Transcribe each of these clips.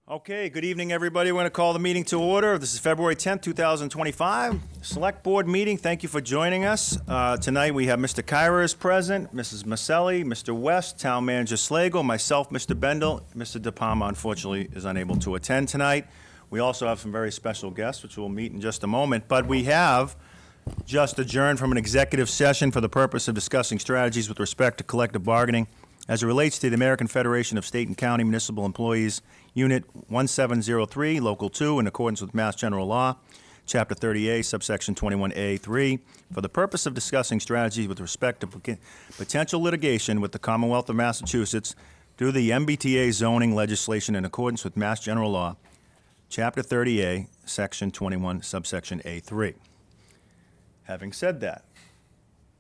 Okay, good evening, everybody. We're going to call the meeting to order. This is February 10th, 2025. Select Board Meeting. Thank you for joining us. Tonight we have Mr. Kyra is present, Mrs. Maselli, Mr. West, Town Manager Slagle, myself, Mr. Bendel. Mr. De Palma, unfortunately, is unable to attend tonight. We also have some very special guests, which we'll meet in just a moment. But we have just adjourned from an executive session for the purpose of discussing strategies with respect to collective bargaining as it relates to the American Federation of State and County Municipal Employees, Unit 1703, Local 2, in accordance with Mass General Law, Chapter 30A, subsection 21A3, for the purpose of discussing strategies with respect to potential litigation with the Commonwealth of Massachusetts through the MBTA zoning legislation in accordance with Mass General Law, Chapter 30A, Section 21, subsection A3. Having said that,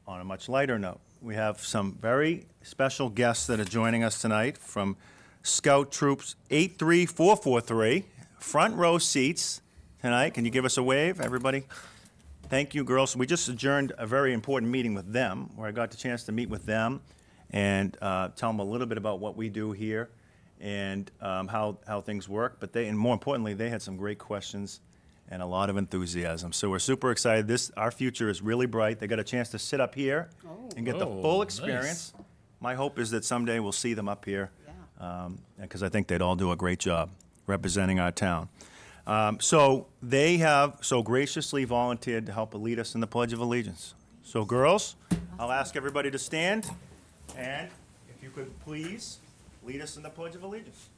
on a much lighter note, we have some very special guests that are joining us tonight from Scout Troops 83443, front row seats tonight. Can you give us a wave, everybody? Thank you, girls. We just adjourned a very important meeting with them, where I got the chance to meet with them and tell them a little bit about what we do here and how things work. But and more importantly, they had some great questions and a lot of enthusiasm. So we're super excited. Our future is really bright. They got a chance to sit up here and get the full experience. Nice. My hope is that someday we'll see them up here, because I think they'd all do a great job representing our town. So they have so graciously volunteered to help lead us in the Pledge of Allegiance. So girls, I'll ask everybody to stand, and if you could please lead us in the Pledge of Allegiance.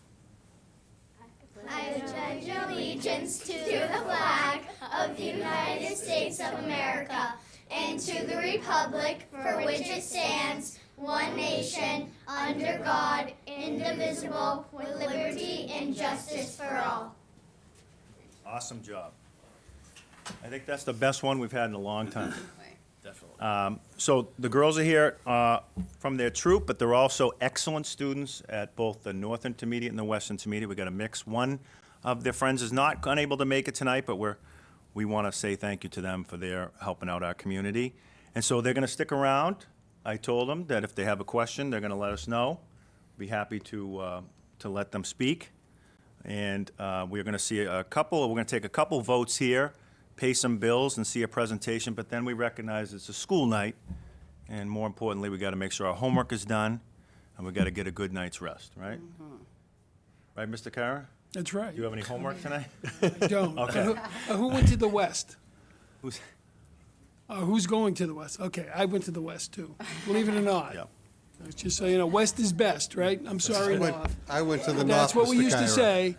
I pledge allegiance to the flag of the United States of America and to the republic for which it stands, one nation, under God, indivisible, with liberty and justice for all. Awesome job. I think that's the best one we've had in a long time. Definitely. So the girls are here from their troop, but they're also excellent students at both the North Intermediate and the West Intermediate. We got a mix. One of their friends is not unable to make it tonight, but we want to say thank you to them for their helping out our community. And so they're going to stick around. I told them that if they have a question, they're going to let us know. Be happy to let them speak. And we're going to see we're going to take a couple votes here, pay some bills and see a presentation, but then we recognize it's a school night, and more importantly, we got to make sure our homework is done, and we got to get a good night's rest, right? Mm-hmm. Right, Mr. Kara? That's right. Do you have any homework tonight? I don't. Okay. Who went to the West? Who's Who's going to the West? Okay, I went to the West too, believe it or not. Yeah. Just so you know, West is best, right? I'm sorry, North. I went to the North. That's what we Mr. used to Kyra. say.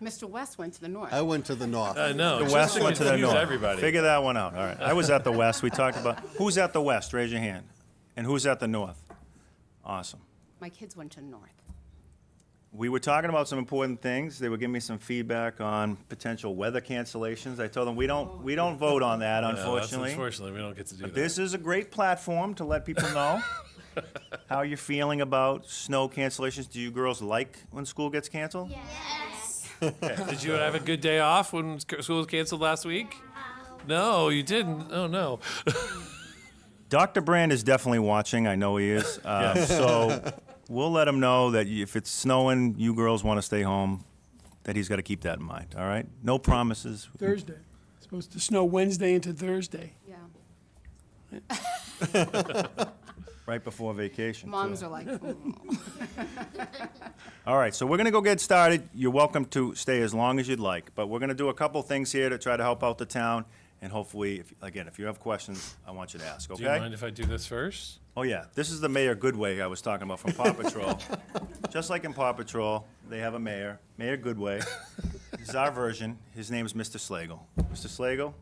Mr. West went to the north. I went to the North. The No, just West to went to the confuse North. everybody. Figure that one out. All right. I was at the West. We talked about who's at the West. Raise your hand. And who's at the North? Awesome. My kids went to the north. We were talking about some important things. They were giving me some feedback on potential weather cancellations. I told them we don't vote on that, No, that's unfortunately. unfortunately, we don't get to do But that. this is a great platform to let people know how you're feeling about snow cancellations. Do you girls like when school gets canceled? Yes. Did you have a good day off when school was canceled last week? No, you didn't. Oh, no. Dr. Brand is definitely watching. I know he is. So we'll let him know that if it's snowing, you girls want to stay home, that he's got to keep that in mind, all right? No promises. Thursday. It's supposed to snow Wednesday into Thursday. Yeah. Right before vacation. Moms too. are like, All right, so we're going to go get started. You're welcome to stay as long as you'd like, but we're going to do a couple things here to try to help out the town, and hopefully, if you have questions, I want you to ask, okay? Do you mind if I do this first? Oh, yeah, this is the Mayor Goodway I was talking about from Paw Patrol. Just like in Paw Patrol, they have a mayor, Mayor Goodway. This is our version. His name is Mr. Slagle. Mr. Slagle?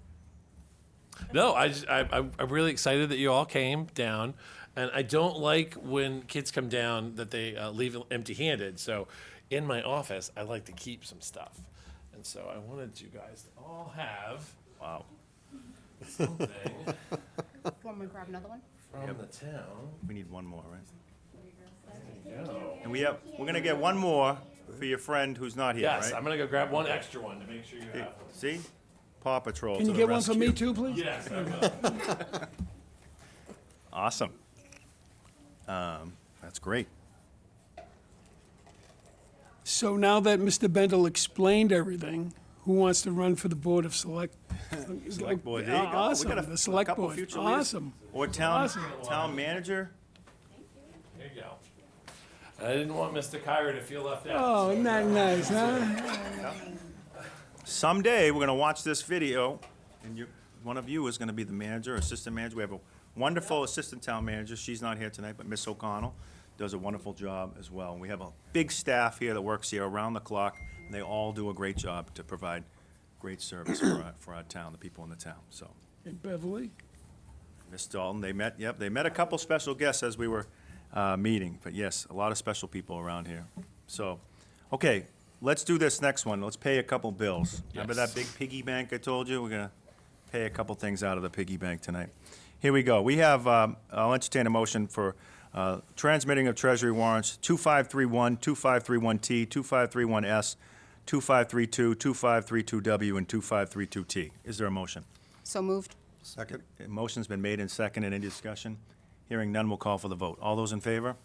No, I'm really excited that you all came down, and I don't like when kids come down that they leave empty-handed. So, in my office, I like to keep some stuff, and so I wanted you guys to all have Wow. something want me to grab another one? from the town. We need one more, right? There you go. And we're going to get one more for your friend who's not here, Yes, right? I'm gonna go grab one extra one to make sure you have one. See? Paw Patrol Can to you the get one for me rescue. too, please? Yes, I will. Awesome. That's great. So now that Mr. Bendel explained everything, who wants to run for the Board of Select? Select Board, there you go. We Awesome, got a the Select couple Board. future leaders. Awesome. Or town Awesome. manager. There you go. I didn't want Mr. Kyra to feel left out. Oh, not nice, huh? Someday, we're gonna watch this video, and one of you is gonna be the manager, assistant manager. We have a wonderful assistant town manager. She's not here tonight, but Miss O'Connell does a wonderful job as well. We have a big staff here that works here around the clock, and they all do a great job to provide great service for our town, the people in the town, so. And Beverly? Miss Dalton, they met a couple special guests as we were meeting, but yes, a lot of special people around here. So, okay, let's do this next one. Let's pay a couple bills. Remember Yes. that big piggy bank I told you? We're gonna pay a couple things out of the piggy bank tonight. Here we go. We have, I'll entertain a motion for transmitting of treasury warrants 2531, 2531T, 2531S, 2532, 2532W, and 2532T. Is there a motion? So moved. Second. A motion's been made and seconded. Any discussion? Hearing none, we'll call for the vote. All those in favor?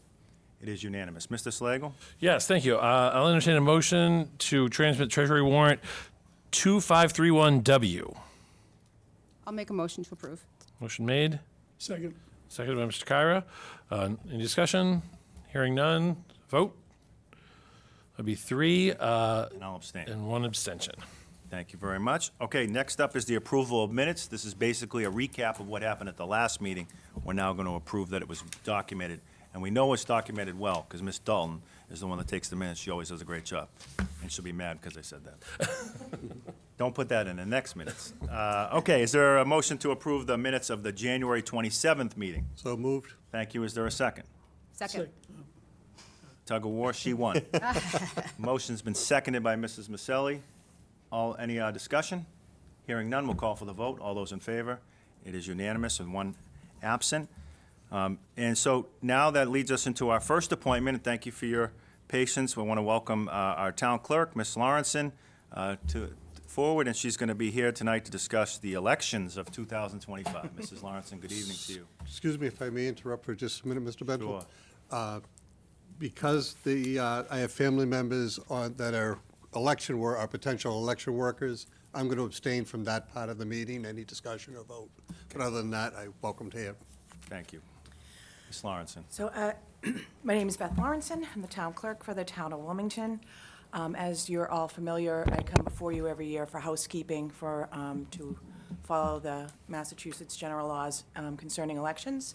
It is unanimous. Mr. Slagle? Yes, thank you. I'll entertain a motion to transmit Treasury warrant 2531W. I'll make a motion to approve. Motion made, Second. seconded by Mr. Kyra. Any discussion? Hearing none, vote. That'd be 3 And I'll abstain. and 1 abstention. Thank you very much. Okay, next up is the approval of minutes. This is basically a recap of what happened at the last meeting. We're now going to approve that it was documented. And we know it's documented well, because Ms. Dalton is the one that takes the minutes. She always does a great job. And she'll be mad because I said that. Don't put that in the next minutes. Okay, is there a motion to approve the minutes of the January 27th meeting? So moved. Thank you. Is there a second? Second. Tug of war, she won. Motion's been seconded by Mrs. Maselli. Any discussion? Hearing none, we'll call for the vote. All those in favor? It is unanimous and 1 absent. And so now that leads us into our first appointment, and thank you for your patience. We want to welcome our town clerk, Ms. Lawrenson, forward, and she's going to be here tonight to discuss the elections of 2025. Mrs. Lawrenson, good evening to you. Excuse me if I may interrupt for just a minute, Mr. Bendel. Sure. Because I have family members that are potential election workers, I'm going to abstain from that part of the meeting, any discussion or vote. But other than that, I welcome to hear. Thank you. Ms. Lawrenson. So, my name is Beth Lawrenson. I'm the town clerk for the town of Wilmington. As you're all familiar, I come before you every year for housekeeping to follow the Massachusetts general laws concerning elections.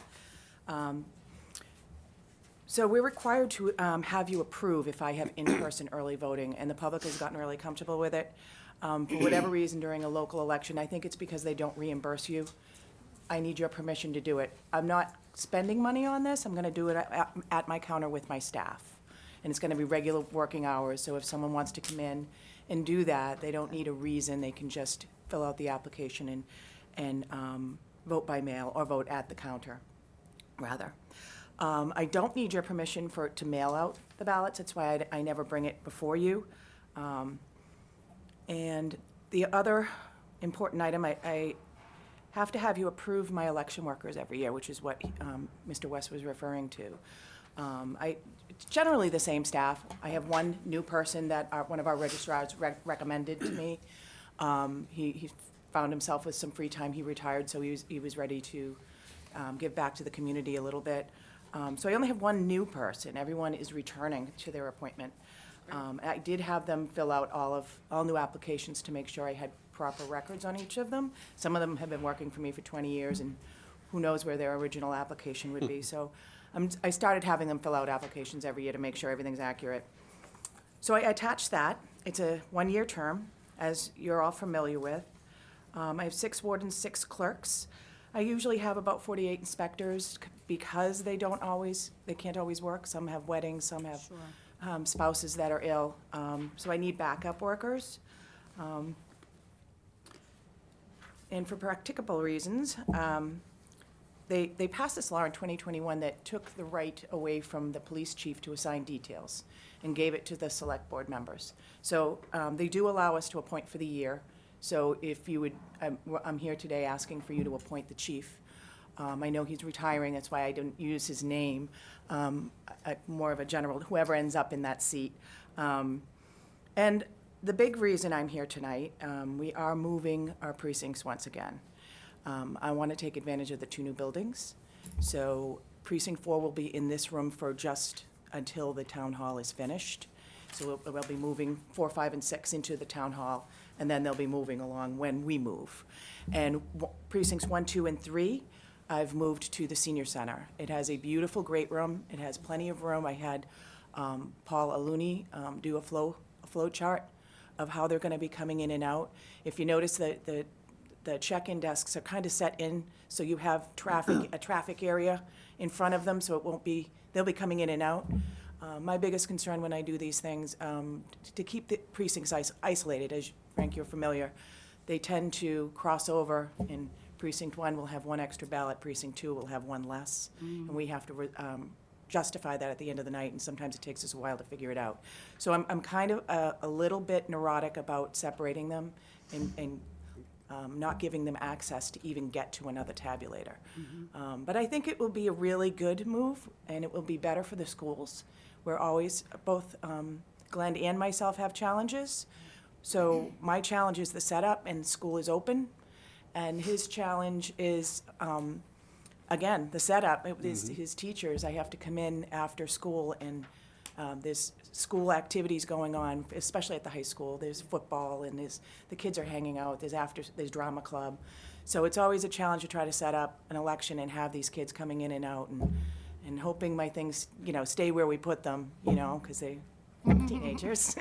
So we're required to have you approve if I have in-person early voting, and the public has gotten really comfortable with it. For whatever reason, during a local election, I think it's because they don't reimburse you. I need your permission to do it. I'm not spending money on this. I'm going to do it at my counter with my staff. And it's going to be regular working hours, so if someone wants to come in and do that, they don't need a reason. They can just fill out the application and vote by mail or vote at the counter, rather. I don't need your permission to mail out the ballots. That's why I never bring it before you. And the other important item, I have to have you approve my election workers every year, which is what Mr. West was referring to. It's generally the same staff. I have one new person that one of our registrars recommended to me. He found himself with some free time. He retired, so he was ready to give back to the community a little bit. So I only have one new person. Everyone is returning to their appointment. I did have them fill out all new applications to make sure I had proper records on each of them. Some of them have been working for me for 20 years, and who knows where their original application would be. So I started having them fill out applications every year to make sure everything's accurate. So I attached that. It's a one-year term, as you're all familiar with. I have 6 wardens, 6 clerks. I usually have about 48 inspectors because they can't always work. Some have weddings, some have spouses that are ill. So I need backup workers. And for practicable reasons, they passed this law in 2021 that took the right away from the police chief to assign details and gave it to the select board members. So they do allow us to appoint for the year. So if you would, I'm here today asking for you to appoint the chief. I know he's retiring, that's why I didn't use his name. More of a general, whoever ends up in that seat. And the big reason I'm here tonight, we are moving our precincts once again. I want to take advantage of the 2 new buildings. So precinct 4 will be in this room for just until the town hall is finished. So we'll be moving 4, 5, and 6 into the town hall, and then they'll be moving along when we move. And precincts 1, 2, and 3, I've moved to the senior center. It has a beautiful, great room. It has plenty of room. I had Paul Aluni do a flow chart of how they're going to be coming in and out. If you notice that the check-in desks are kind of set in, so you have a traffic area in front of them, so it won't be, they'll be coming in and out. My biggest concern when I do these things, to keep the precincts isolated, as Frank, you're familiar, they tend to cross over. In precinct 1, we'll have 1 extra ballot, precinct 2 will have 1 less, and we have to justify that at the end of the night, and sometimes it takes us a while to figure it out. So I'm kind of a little bit neurotic about separating them and not giving them access to even get to another tabulator. But I think it will be a really good move, and it will be better for the schools. We're always, both Glenn and myself have challenges. So my challenge is the setup, and school is open. And his challenge is, again, the setup. His teachers, I have to come in after school, and there's school activities going on, especially at the high school. There's football, and the kids are hanging out. There's drama club. So it's always a challenge to try to set up an election and have these kids coming in and out, and hoping my things, stay where we put them, because they teenagers.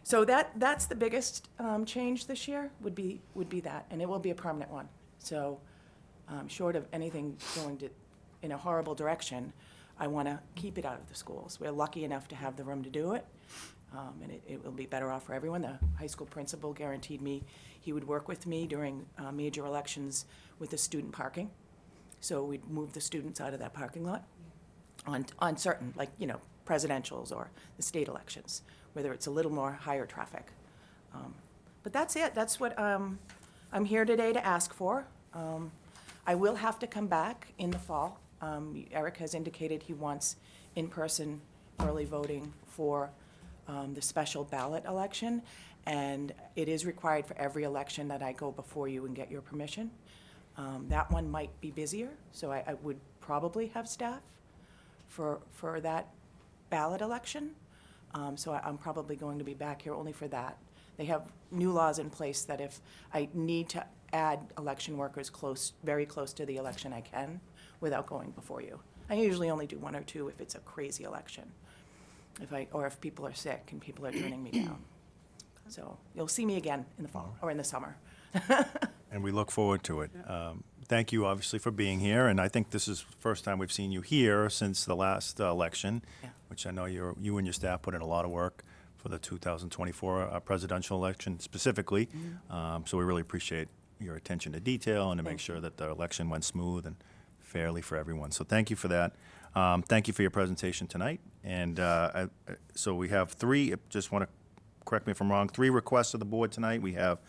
So that's the biggest change this year would be that, and it will be a permanent one. So short of anything going in a horrible direction, I want to keep it out of the schools. We're lucky enough to have the room to do it, and it will be better off for everyone. The high school principal guaranteed me he would work with me during major elections with the student parking. So we'd move the students out of that parking lot on certain, like, presidentials or the state elections, whether it's a little more higher traffic. But that's it. That's what I'm here today to ask for. I will have to come back in the fall. Eric has indicated he wants in-person early voting for the special ballot election, and it is required for every election that I go before you and get your permission. That one might be busier, so I would probably have staff for that ballot election. So I'm probably going to be back here only for that. They have new laws in place that if I need to add election workers very close to the election, I can, without going before you. I usually only do 1 or 2 if it's a crazy election, if people are sick and people are turning me down. So you'll see me again in the fall or in the summer. And we look forward to it. Thank you, obviously, for being here, and I think this is the first time we've seen you here since the last election, Yeah. which I know you and your staff put in a lot of work for the 2024 presidential election specifically. So we really appreciate your attention to detail and to make sure that the election went smooth and fairly for everyone. So thank you for that. Thank you for your presentation tonight. And so we have 3, just want to correct me if I'm wrong, 3 requests of the board tonight. We have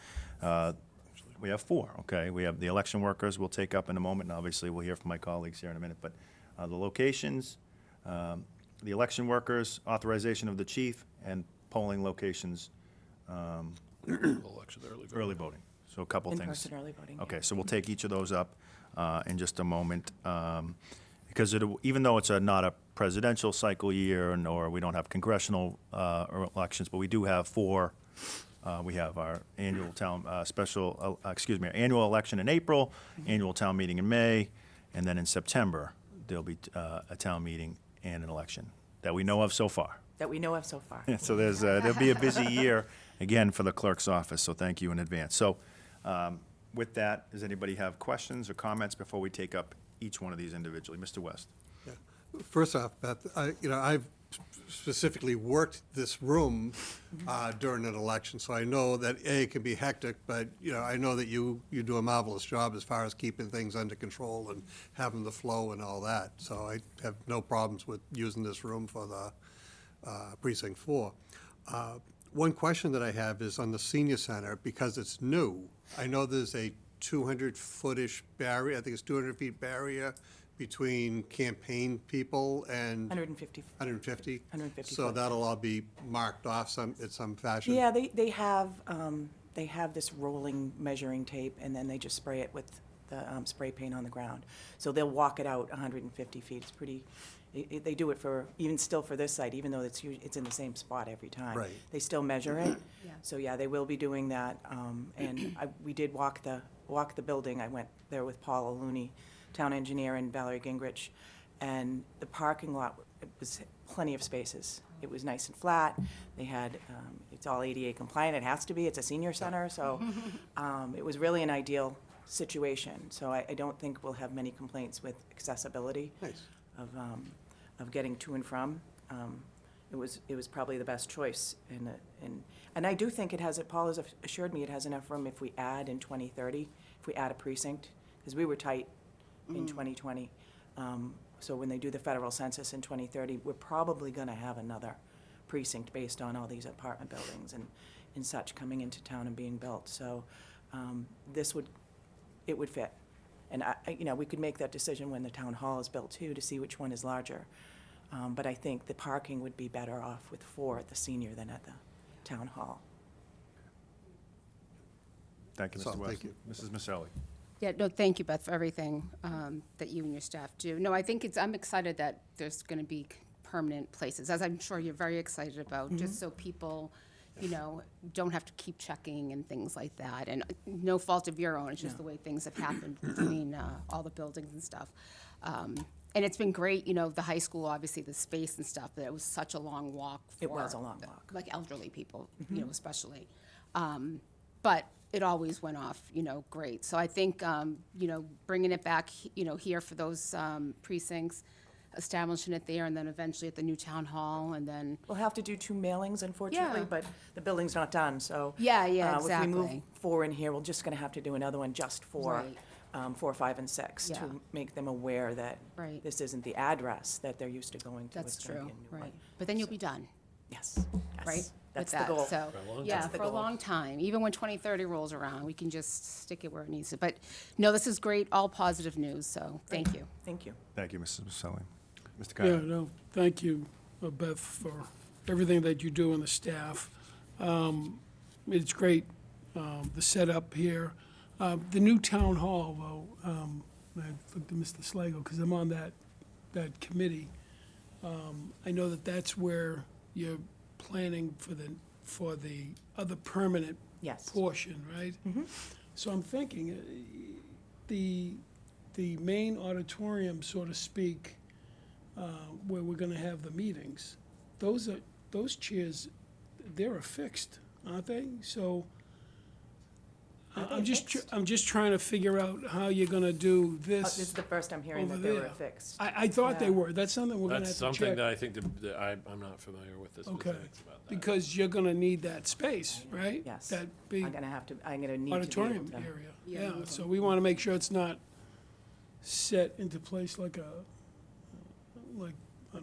4, okay? We have the election workers we'll take up in a moment, and obviously we'll hear from my colleagues here in a minute. But the locations, the election workers, authorization of the chief, and polling locations, Election early voting. So a couple things. In-person early voting. Okay, so we'll take each of those up in just a moment. Because even though it's not a presidential cycle year, nor we don't have congressional elections, but we do have 4. We have our annual annual election in April, annual town meeting in May, and then in September, there'll be a town meeting and an election that we know of so far. That we know of so far. So there'll be a busy year, again, for the clerk's office, so thank you in advance. So with that, does anybody have questions or comments before we take up each one of these individually? Mr. West. Yeah. First off, Beth, I've specifically worked this room during an election, so I know that it can be hectic, but I know that you do a marvelous job as far as keeping things under control and having the flow and all that. So I have no problems with using this room for the precinct 4. One question that I have is on the senior center, because it's new. I know there's a 200-footish barrier, I think it's 200 feet barrier between campaign people and 150. 150? 150 So foot. that'll all be marked off in some fashion? Yeah, they have this rolling measuring tape, and then they just spray it with the spray paint on the ground. So they'll walk it out 150 feet. It's pretty, they do it for, even still for this site, even though it's in the same spot every time. Right. They still measure it. So yeah, they will be doing that. And we did walk the building. I went there with Paul O'Looney, town engineer, and Valerie Gingrich. And the parking lot, it was plenty of spaces. It was nice and flat. They had, it's all ADA compliant. It has to be. It's a senior center. So it was really an ideal situation. So I don't think we'll have many complaints with accessibility Nice. of getting to and from. It was probably the best choice. And I do think it has, Paul has assured me it has enough room if we add in 2030, if we add a precinct, because we were tight in 2020. So when they do the federal census in 2030, we're probably going to have another precinct based on all these apartment buildings and such coming into town and being built. So it would fit. And we could make that decision when the town hall is built too, to see which one is larger. But I think the parking would be better off with 4 at the senior than at the town hall. Thank you, So, Mr. West. thank you. Mrs. Maselli. Yeah, no, thank you, Beth, for everything that you and your staff do. No, I think I'm excited that there's going to be permanent places, as I'm sure you're very excited about, just so people, don't have to keep checking and things like that. And no fault of your own, it's just the way things have happened between all the buildings and stuff. And it's been great, the high school, obviously, the space and stuff, but it was such a long walk for. It was a long walk. Like elderly people, especially. But it always went off, great. So I think, bringing it back, here for those precincts, establishing it there, and then eventually at the new town hall, and then, We'll have to do 2 mailings, unfortunately, Yeah. but the building's not done, so. Yeah, If we move exactly. 4 in here, we're just gonna have to do another one just for Right. 4, 5, and 6, Yeah. to make them aware that Right. this isn't the address that they're used to going to. that's It's gonna true, be a new one. right. But then you'll be done, Yes, yes. right? That's with the that. goal. So, For a long yeah, time. for a That's the long time. Even when 2030 rolls around, we can just stick it where it needs to. But, no, this is great, all positive news, so thank you. Thank you. Thank you, Mrs. Maselli. Mr. Yeah, Kyle. no, thank you, Beth, for everything that you do and the staff. It's great, the setup here. The new town hall, though, I looked at Mr. Slagle, because I'm on that committee. I know that's where you're planning for the other permanent Yes. portion, right? So I'm thinking, the main auditorium, so to speak, where we're gonna have the meetings, those chairs, they're affixed, aren't they? So I'm just trying to figure out how you're gonna do This is the first I'm hearing over that they were there. affixed. I thought they Yeah. were. That's something we're gonna That's have to something check. that I think that I'm not familiar with the Okay, specifics about that. because you're gonna need that space, right? Yes. That big I'm gonna need to be able auditorium to. area. Yeah, Yeah, no so we wanna make sure it's not set into place like an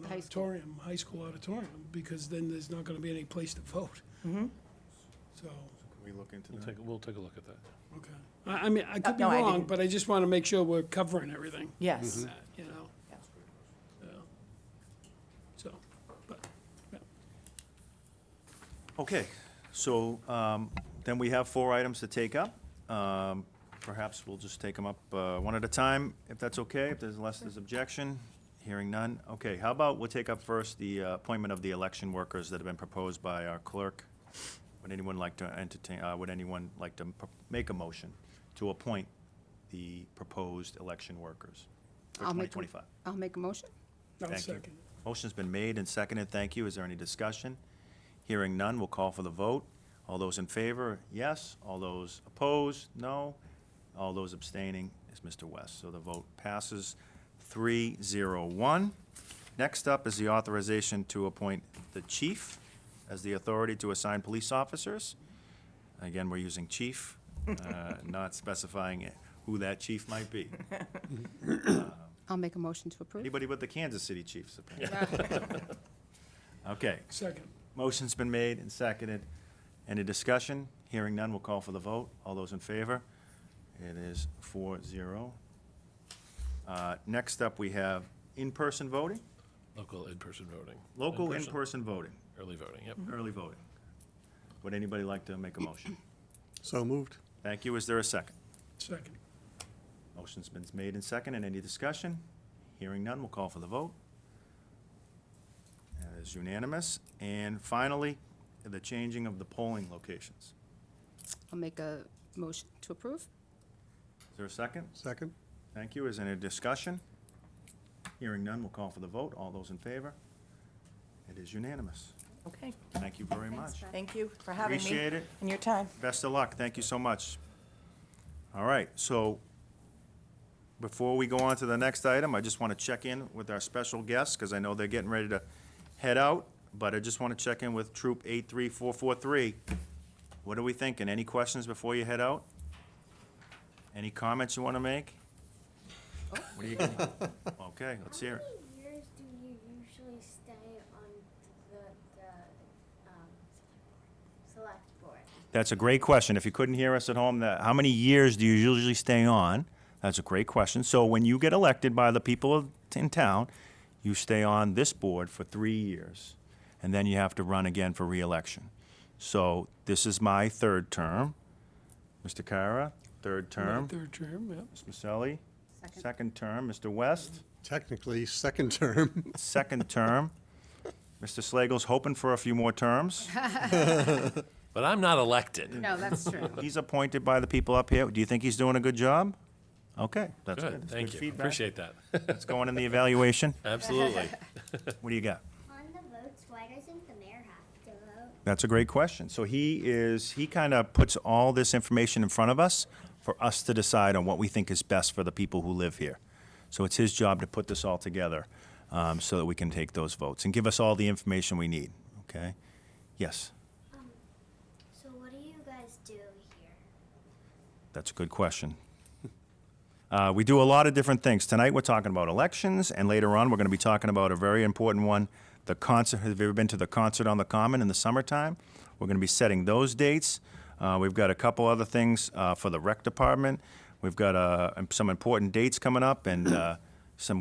high school. auditorium, high school auditorium, because then there's not gonna be any place to vote. So, Can we look into We'll that? take a look at that. okay. I mean, I could be no, I wrong, didn't- but I just wanna make sure we're covering everything. Yes. You know? Yeah. Yeah. So, but, yeah. Okay, so then we have 4 items to take up. Perhaps we'll just take them up one at a time, if that's okay, if there's objection. Hearing none. Okay, how about we'll take up first the appointment of the election workers that have been proposed by our clerk. Would anyone like to make a motion to appoint the proposed election workers for I'll make a- 2025? I'll make a motion. I'll Thank you. second. Motion's been made and seconded. Thank you. Is there any discussion? Hearing none, we'll call for the vote. All those in favor, yes. All those opposed, no. All those abstaining is Mr. West. So the vote passes 3-0-1. Next up is the authorization to appoint the chief as the authority to assign police officers. Again, we're using chief, not specifying who that chief might be. I'll make a motion to approve. Anybody but the Kansas City Chiefs, apparently. Okay, Second. motion's been made and seconded. Any discussion? Hearing none, we'll call for the vote. All those in favor? It is 4-0. Next up, we have in-person voting, Local in-person voting. local In-person. in-person voting, Early voting, yep. early voting. Would anybody like to make a motion? So moved. Thank you. Is there a second? Second. Motion's been made and seconded. Any discussion? Hearing none, we'll call for the vote. That is unanimous. And finally, the changing of the polling locations. I'll make a motion to approve. Is there a second? Second? Thank you. Is there any discussion? Hearing none, we'll call for the vote. All those in favor? It is unanimous. Okay, Thank you very much. thank you for having me. Appreciate it. And your time. Best of luck. Thank you so much. All right, so before we go on to the next item, I just want to check in with our special guests, because I know they're getting ready to head out, but I just want to check in with Troop 83443. What are we thinking? Any questions before you head out? Any comments you want to make? What are you getting? Okay, let's hear it. How many years do you usually stay on the select board? That's a great question. If you couldn't hear us at home, how many years do you usually stay on? That's a great question. So when you get elected by the people in town, you stay on this board for 3 years, and then you have to run again for re-election. So this is my third term. Mr. Kara, third term. Third term, yeah. Ms. Maselli, Second. second term. Mr. West, Technically, second term. second term. Mr. Slagle's hoping for a few more terms. But I'm not elected. No, that's true. He's appointed by the people up here. Do you think he's doing a good job? Okay, that's good. Good, That's thank good you. feedback. Appreciate that. It's going in the evaluation. Absolutely. What do you got? On the votes, why doesn't the mayor have to vote? That's a great question. So he kind of puts all this information in front of us for us to decide on what we think is best for the people who live here. So it's his job to put this all together so that we can take those votes and give us all the information we need, okay? Yes, So what do you guys do here? that's a good question. We do a lot of different things. Tonight, we're talking about elections, and later on, we're going to be talking about a very important one, the concert. Have you ever been to the concert on the Common in the summertime? We're going to be setting those dates. We've got a couple other things for the rec department. We've got some important dates coming up, and we're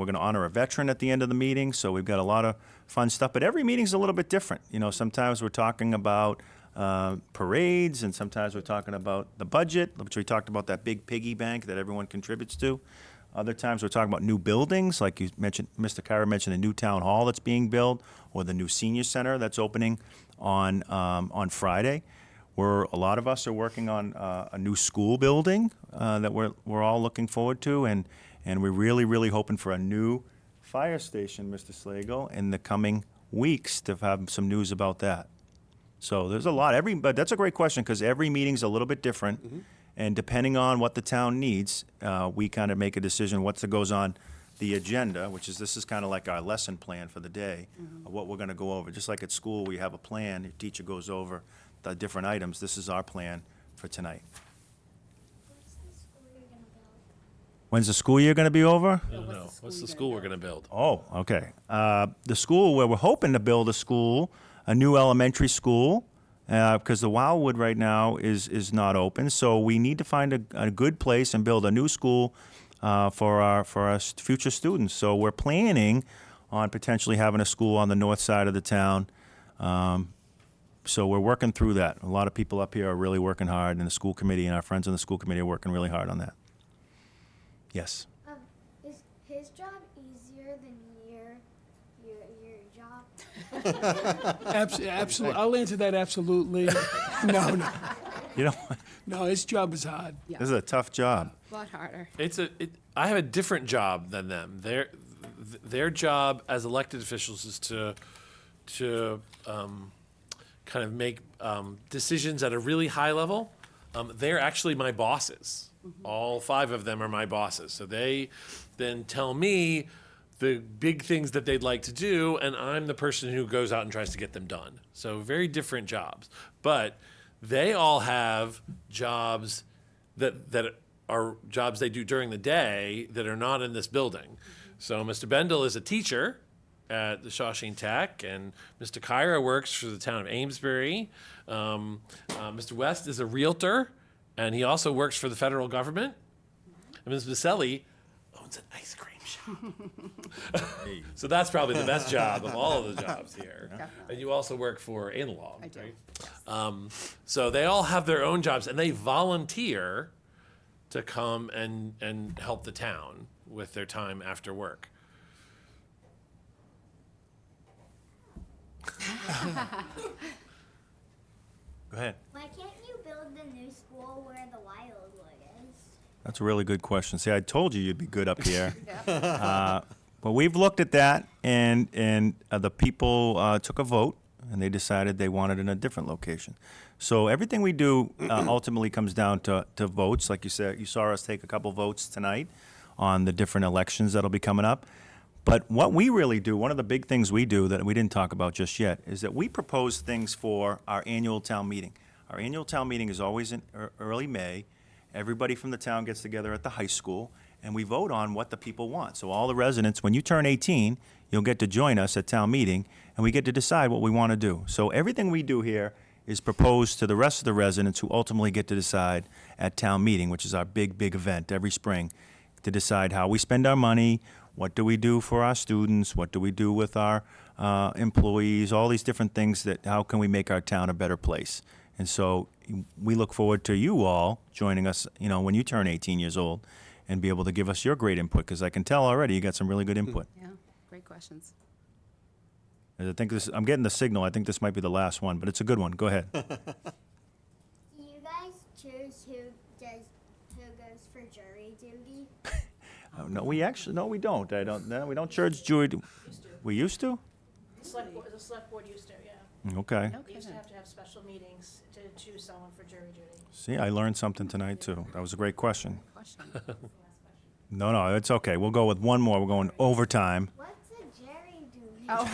going to honor a veteran at the end of the meeting, so we've got a lot of fun stuff. But every meeting's a little bit different. You know, sometimes we're talking about parades, and sometimes we're talking about the budget, which we talked about, that big piggy bank that everyone contributes to. Other times we're talking about new buildings, like you mentioned, Mr. Kyra mentioned the new town hall that's being built, or the new senior center that's opening on Friday. A lot of us are working on a new school building that we're all looking forward to, and we're really, really hoping for a new fire station, Mr. Slagle, in the coming weeks to have some news about that. So there's a lot. But that's a great question, because every meeting's a little bit different, and depending on what the town needs, we kind of make a decision what goes on the agenda, this is kind of like our lesson plan for the day, of what we're going to go over. Just like at school, we have a plan. Your teacher goes over the different items. This is our plan for tonight. What's the school you're gonna build? When's the school year going to be over? I don't know. What's the school we're going to build? Oh, okay. The school where we're hoping to build a new elementary school, because the Wildwood right now is not open. So we need to find a good place and build a new school for our future students. So we're planning on potentially having a school on the north side of the town. So we're working through that. A lot of people up here are really working hard, and the school committee and our friends in the school committee are working really hard on that. Yes. Is his job easier than your job? Absolutely. I'll answer that absolutely. No. You know, No, his job is hard. Yeah, this is a tough job. a lot harder. I have a different job than them. Their job as elected officials is to kind of make decisions at a really high level. They're actually my bosses. All 5 of them are my bosses. So they then tell me the big things that they'd like to do, and I'm the person who goes out and tries to get them done. So very different jobs. But they all have jobs that are jobs they do during the day that are not in this building. So Mr. Bendel is a teacher at the Shawshene Tech, and Mr. Kyra works for the town of Amesbury. Mr. West is a realtor, and he also works for the federal government. And Ms. Maselli owns an ice cream shop. So that's probably the best job of all of the jobs here. And you also work for Analog, I do. right? So they all have their own jobs, and they volunteer to come and help the town with their time after work. Go ahead. Why can't you build the new school where the Wildwood is? That's a really good question. See, I told you you'd be good up here. Well, we've looked at that, and the people took a vote, and they decided they wanted it in a different location. So everything we do ultimately comes down to votes. Like you said, you saw us take a couple votes tonight on the different elections that'll be coming up. But what we really do, one of the big things we do that we didn't talk about just yet, is that we propose things for our annual town meeting. Our annual town meeting is always in early May. Everybody from the town gets together at the high school, and we vote on what the people want. So all the residents, when you turn 18, you'll get to join us at town meeting, and we get to decide what we want to do. So everything we do here is proposed to the rest of the residents, who ultimately get to decide at town meeting, which is our big, big event every spring, to decide how we spend our money, what do we do for our students, what do we do with our employees, all these different things, that how can we make our town a better place. And so we look forward to you all joining us, when you turn 18 years old, and be able to give us your great input, because I can tell already you got some really good input. Yeah, great questions. And I think I'm getting the signal. I think this might be the last one, but it's a good one. Go ahead. Do you guys choose who goes for jury duty? No, we don't. No, we don't charge jury. We used to? The select board used to, yeah. Okay. No We used to kidding. have special meetings to choose someone for jury duty. See, I learned something tonight, too. That was a great question. Question. No, it's okay. We'll go with one more. We're going overtime. What's a jury duty? Oh.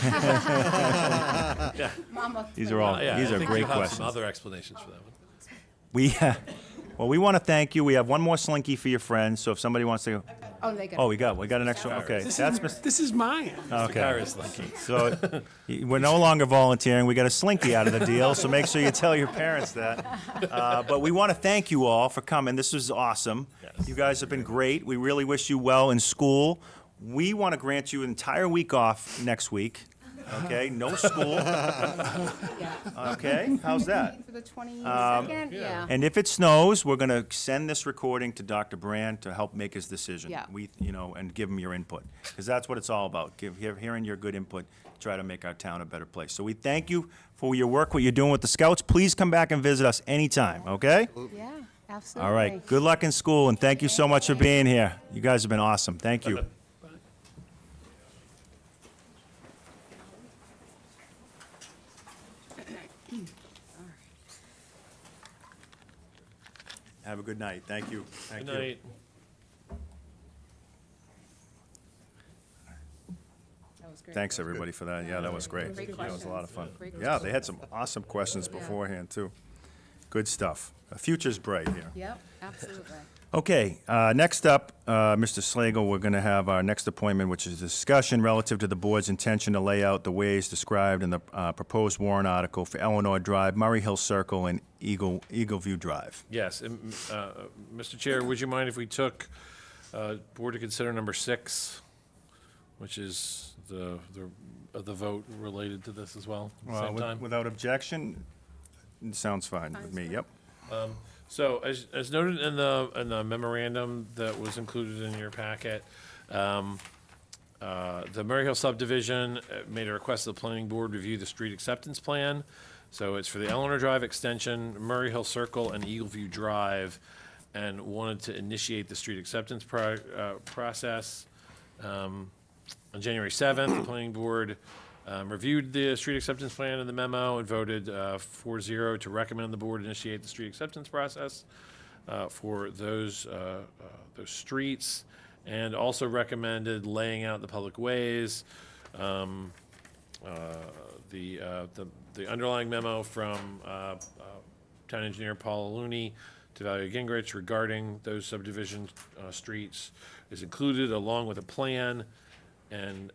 Mama. These are all, Yeah, these I are think great you have questions. some other explanations for that one. Well, we want to thank you. We have one more slinky for your friends, so if somebody wants to go. Oh, they got. Oh, we got an extra one. Okay. This is mine. Okay. Kara's lucky. So we're no longer volunteering. We got a slinky out of the deal, so make sure you tell your parents that. But we want to thank you all for coming. This was awesome. Yes. You guys have been great. We really wish you well in school. We want to grant you an entire week off next week. Okay, no school. Yeah. Okay, how's that? For the 22nd, yeah. And if it snows, we're going to send this recording to Dr. Brand to help make his decision. Yeah. And give him your input, because that's what it's all about. Hearing your good input, try to make our town a better place. So we thank you for your work, what you're doing with the Scouts. Please come back and visit us anytime, okay? Yeah, absolutely. All right. Good luck in school, and thank you so much for being here. You guys have been awesome. Thank you. Have a good night. Thank you. Thank Good you. night. That was great. Thanks, everybody, for that. Yeah, that was great. Great That was a lot of fun. questions. Great Yeah, they had some awesome questions beforehand, too. Good stuff. The future's bright here. Yep, absolutely. Okay, next up, Mr. Slagle, we're going to have our next appointment, which is a discussion relative to the board's intention to lay out the ways described in the proposed warrant article for Eleanor Drive, Murray Hill Circle, and Eagle View Drive. Yes, and, Mr. Chair, would you mind if we took board to consider number 6, which is the vote related to this as well at the same time? Without objection, it sounds fine with me, yep. So, as noted in the memorandum that was included in your packet, the Murray Hill subdivision made a request that the planning board review the street acceptance plan. So it's for the Eleanor Drive extension, Murray Hill Circle, and Eagle View Drive, and wanted to initiate the street acceptance process. On January 7th, the planning board reviewed the street acceptance plan and the memo and voted 4-0 to recommend the board initiate the street acceptance process for those streets, and also recommended laying out the public ways. The underlying memo from Town Engineer Paul Looney to Valerie Gingrich regarding those subdivision streets is included, along with a plan, and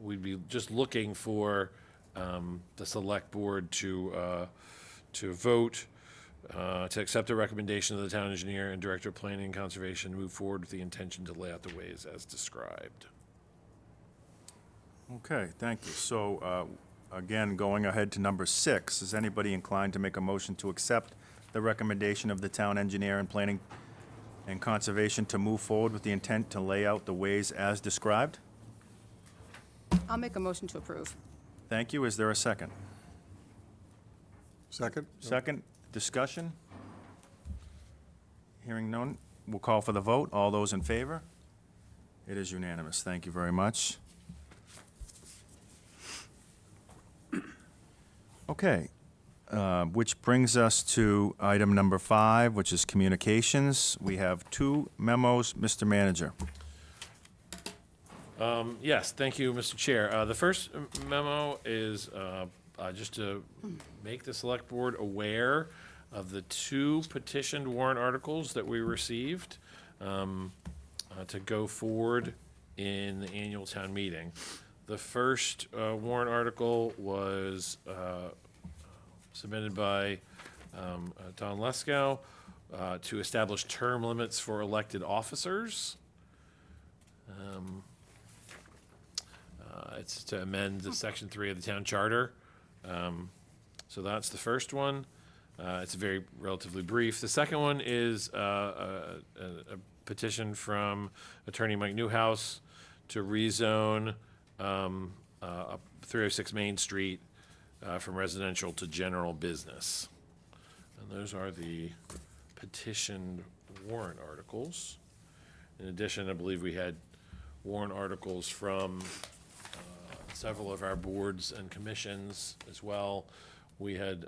we'd be just looking for the select board to vote to accept the recommendation of the town engineer and director of planning and conservation, move forward with the intention to lay out the ways as described. Okay, thank you. So, again, going ahead to number 6, is anybody inclined to make a motion to accept the recommendation of the town engineer and planning and conservation to move forward with the intent to lay out the ways as described? I'll make a motion to approve. Thank you. Is there a second? Second? Second, discussion? Hearing none, we'll call for the vote. All those in favor? It is unanimous. Thank you very much. Okay, which brings us to item number 5, which is communications. We have 2 memos, Mr. Manager. Yes, thank you, Mr. Chair. The first memo is just to make the select board aware of the 2 petitioned warrant articles that we received to go forward in the annual town meeting. The first warrant article was submitted by Don Leskow to establish term limits for elected officers. It's to amend the Section 3 of the town charter. So that's the first one. It's very relatively brief. The second one is a petition from Attorney Mike Newhouse to rezone 306 Main Street from residential to general business. And those are the petitioned warrant articles. In addition, I believe we had warrant articles from several of our boards and commissions as well. We had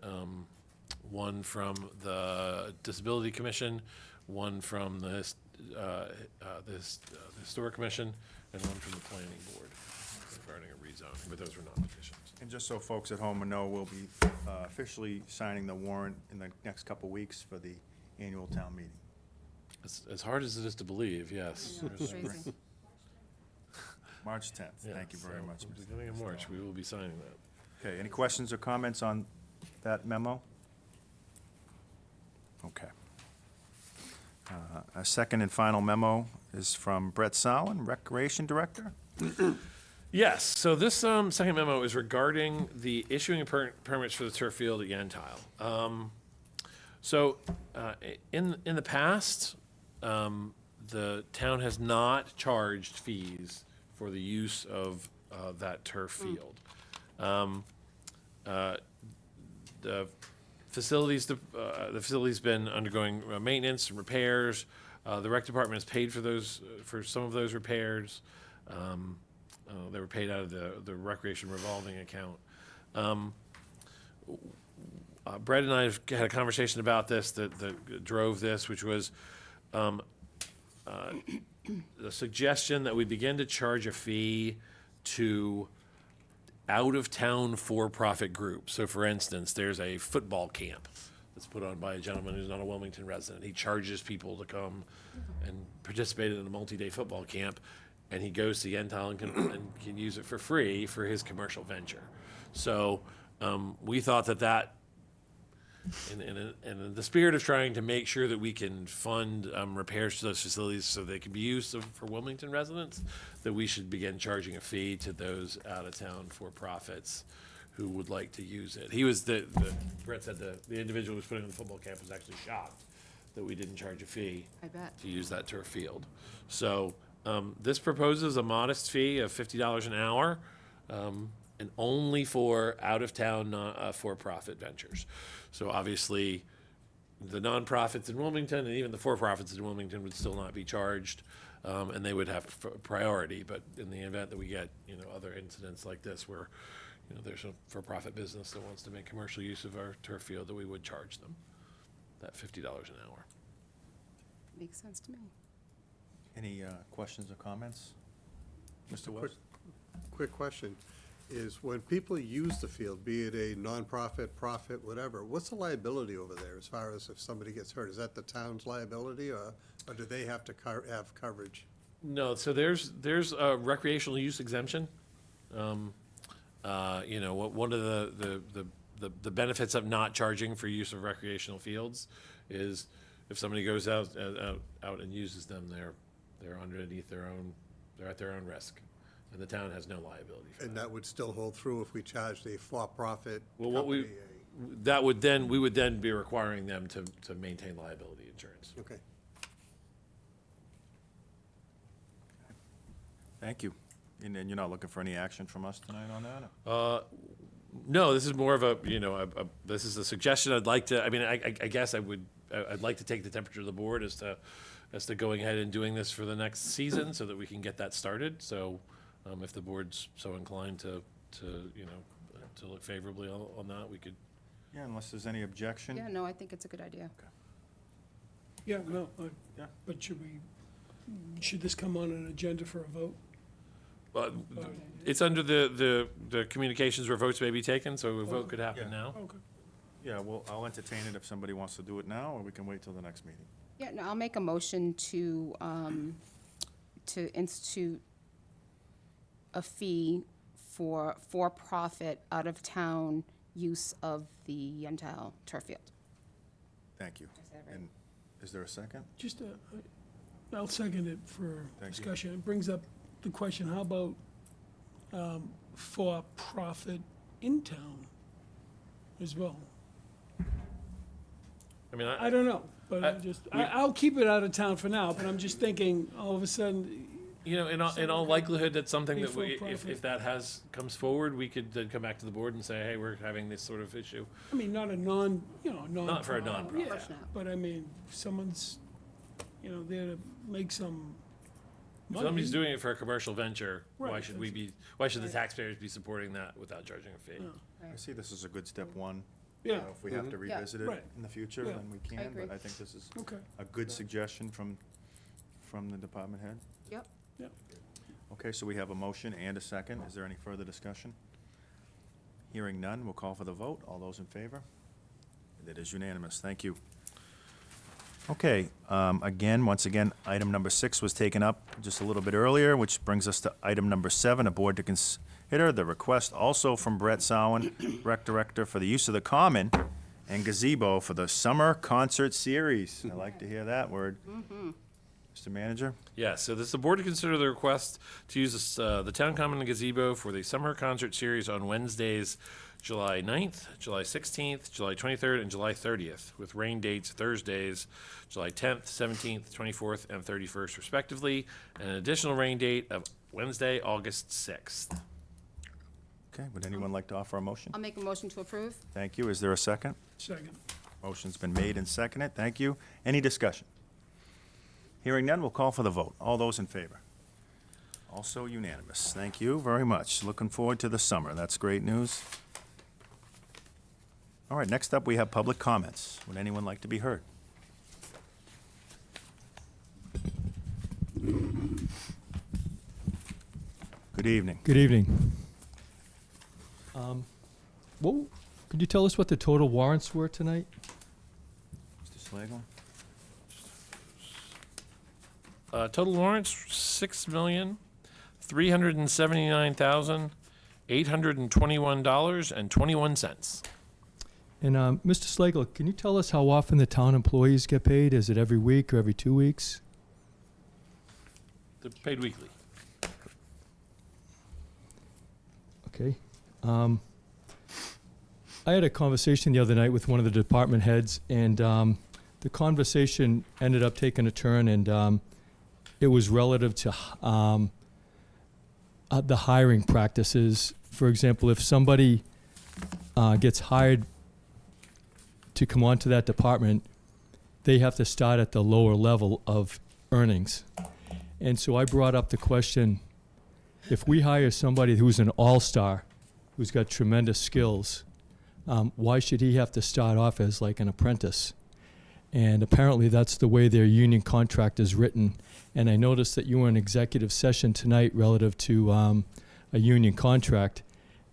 one from the Disability Commission, one from the Historic Commission, and one from the Planning Board regarding a rezoning, but those were not petitions. And just so folks at home know, we'll be officially signing the warrant in the next couple weeks for the annual town meeting. As hard as it is to believe, yes. Crazy. March 10th. Yeah, Thank you very so much, Mr. Beginning of March, we will be signing that. Okay, any questions or comments on that memo? Okay. A second and final memo is from Brett Samhain, Recreation Director. Yes, so this second memo is regarding the issuing of permits for the turf field at Yentile. In the past, the town has not charged fees for the use of that turf field. The facility's been undergoing maintenance and repairs. The rec department has paid for some of those repairs. They were paid out of the recreation revolving account. Brett and I have had a conversation about this that drove this, which was the suggestion that we begin to charge a fee to out-of-town for-profit groups. So, for instance, there's a football camp that's put on by a gentleman who's not a Wilmington resident. He charges people to come and participate in a multi-day football camp, and he goes to Yentile and can use it for free for his commercial venture. So we thought that in the spirit of trying to make sure that we can fund repairs to those facilities so they can be used for Wilmington residents, that we should begin charging a fee to those out-of-town for-profits who would like to use it. He was Brett said the individual who was putting on the football camp was actually shocked that we didn't charge a fee I bet. to use that turf field. So this proposes a modest fee of $50 an hour, and only for out-of-town for-profit ventures. So obviously, the nonprofits in Wilmington and even the for-profits in Wilmington would still not be charged, and they would have priority. But in the event that we get other incidents like this where there's a for-profit business that wants to make commercial use of our turf field, that we would charge them that $50 an hour. Makes sense to me. Any questions or comments? Mr. West? Quick question, is when people use the field, be it a nonprofit, profit, whatever, what's the liability over there as far as if somebody gets hurt? Is that the town's liability, or do they have to have coverage? No, so there's a recreational use exemption. One of the the benefits of not charging for use of recreational fields is if somebody goes out and uses them, they're underneath they're at their own risk, and the town has no liability for And that. that would still hold through if we charged a for-profit Well, what we, company we would then be requiring them to maintain liability insurance. okay. Thank you. And then you're not looking for any action from us tonight on that? or- No, this is more of a, this is a suggestion. I'd like to, I guess I'd like to take the temperature of the board as to going ahead and doing this for the next season so that we can get that started. So, if the board's so inclined to look favorably on that, we could. Yeah, unless there's any objection? Yeah, no, I think it's a good idea. Yeah, no, Yeah. but should this come on an agenda for a vote? It's under the communications where votes may be taken, so a vote could happen Yeah. now. Okay. Yeah, well, I'll entertain it if somebody wants to do it now, or we can wait till the next meeting. Yeah, no, I'll make a motion to institute a fee for for-profit, out-of-town use of the Yentl turf field. Thank you. Is that right? And is there a second? Just, I'll second it for Thank you. discussion. It brings up the question, how about for-profit in town as well? I mean, I don't know, but I'll keep it out of town for now, but I'm just thinking, all of a sudden, in all likelihood, that's something that Be we, for-profit. if that comes forward, we could then come back to the board and say, hey, we're having this sort of issue. I mean, not a non-profit. Not for a non-profit. Yeah, Of course not. but I mean, someone's, there to make some If money. somebody's doing it for a commercial venture, why Right, should that's- why should the taxpayers be supporting that without charging a fee? I see this is a good step one. Yeah, If we have to revisit it Right. in the future, Yeah. then we can, agree. but I think this is okay, a good suggestion from the department head. Yep. yeah. Okay, so we have a motion and a second. Is there any further discussion? Hearing none, we'll call for the vote. All those in favor? It is unanimous. Thank you. Okay, once again, item number 6 was taken up just a little bit earlier, which brings us to item number 7, a board to consider the request also from Brett Sowen, Rec Director, for the use of the Common and gazebo for the summer concert series. I like to hear that word. Mr. Manager? Yeah, so this is the board to consider the request to use the town common and gazebo for the summer concert series on Wednesdays, July 9th, July 16th, July 23rd, and July 30th, with rain dates Thursdays, July 10th, 17th, 24th, and 31st respectively, and an additional rain date of Wednesday, August 6th. Okay, would anyone like to offer a motion? I'll make a motion to approve. Thank you. Is there a second? Second. Motion's been made and seconded. Thank you. Any discussion? Hearing none, we'll call for the vote. All those in favor? Also unanimous. Thank you very much. Looking forward to the summer. That's great news. All right, next up, we have public comments. Would anyone like to be heard? Good evening. Good evening. Well, could you tell us what the total warrants were tonight? Mr. Slagle? Total warrants, $6,379,821.21. And Mr. Slagle, can you tell us how often the town employees get paid? Is it every week or every 2 weeks? They're paid weekly. Okay. I had a conversation the other night with one of the department heads, and the conversation ended up taking a turn, and it was relative to the hiring practices. For example, if somebody gets hired to come onto that department, they have to start at the lower level of earnings. And so I brought up the question, if we hire somebody who's an all-star, who's got tremendous skills, why should he have to start off as like an apprentice? And apparently that's the way their union contract is written. And I noticed that you were in executive session tonight relative to a union contract.